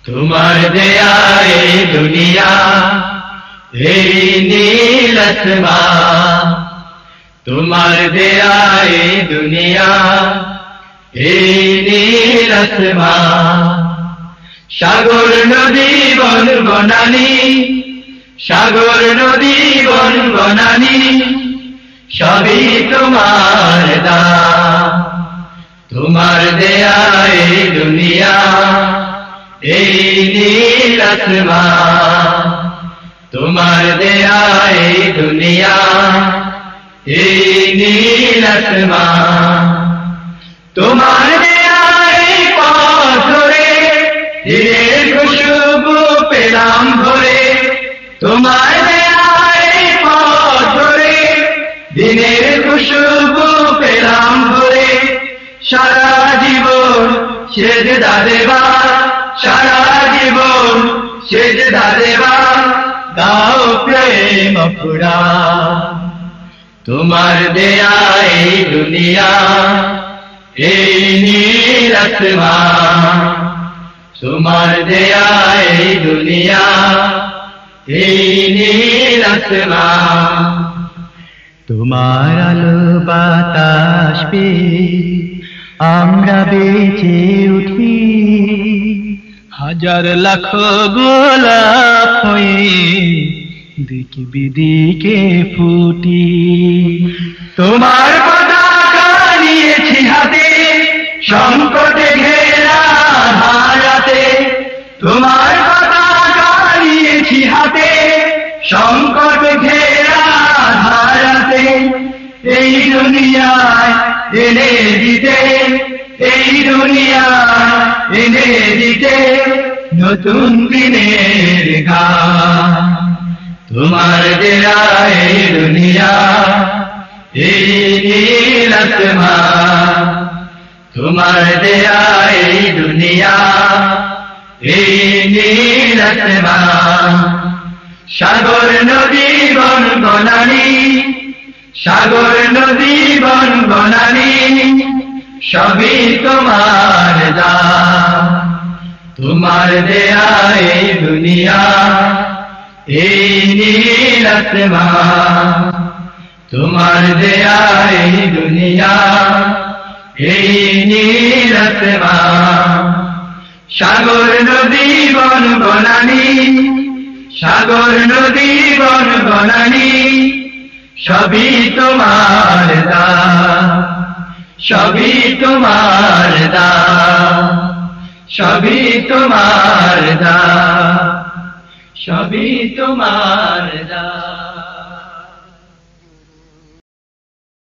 তোমার দেয়া এই দুনিয়া, এই নীল আসমান, তোমার দেয়া এই দুনিয়া, এই নীল আসমান। সাগর নদী বন বনানী, সাগর নদী বন বনানী, সবই তোমার দান। তোমার দেয়া এই দুনিয়া, এই নীল আসমান, তোমার দেয়া এই দুনিয়া, এই নীল আসমান। তোমার দেয়া এই পথ ধরে দিনের খুশবু পেলাম ভরে, তোমার দেয়া এই পথ ধরে দিনের খুশবু পেলাম ভরে। সারা জীবন সেজদা দেবা, সারা জীবন সেজদা দেবা, দাও প্রেম পুরাণ। তোমার দেয়া এই দুনিয়া, এই নীল আসমান, তোমার দেয়া এই দুনিয়া, এই নীল আসমান। তোমার আলো বাতাস পেয়ে আমরা বেঁচে উঠি, হাজার লাখ গোলাপ হয়ে দিক বিদিকে ফুটি। তোমার পতাকা নিয়েছি হাতে, সংকটে ঘেরা হারাতে। তোমার পতাকা নিয়েছি হাতে, সংকট ঘেরা হারাতে। এই দুনিয়ায় এনে দিতে, এই দুনিয়ায় এনে দিতে নতুন দিনের গান। তোমার দেয়া এই দুনিয়া, এই নীল আসমান, তোমার দেয়া এই দুনিয়া, এই নীল আসমান। সাগর নদী বন বনানী, সাগর নদী বন বনানী, সবই তোমার দান। তোমার দেয়া এই দুনিয়া, এই নীল আসমান, তোমার দেয়া এই দুনিয়া, এই নীল আসমান। সাগর নদী বন বনানী, সাগর নদী বন বনানী, সবই তোমার দান, সবই তোমার দান, সবই তোমার দান, সবই তোমার দান।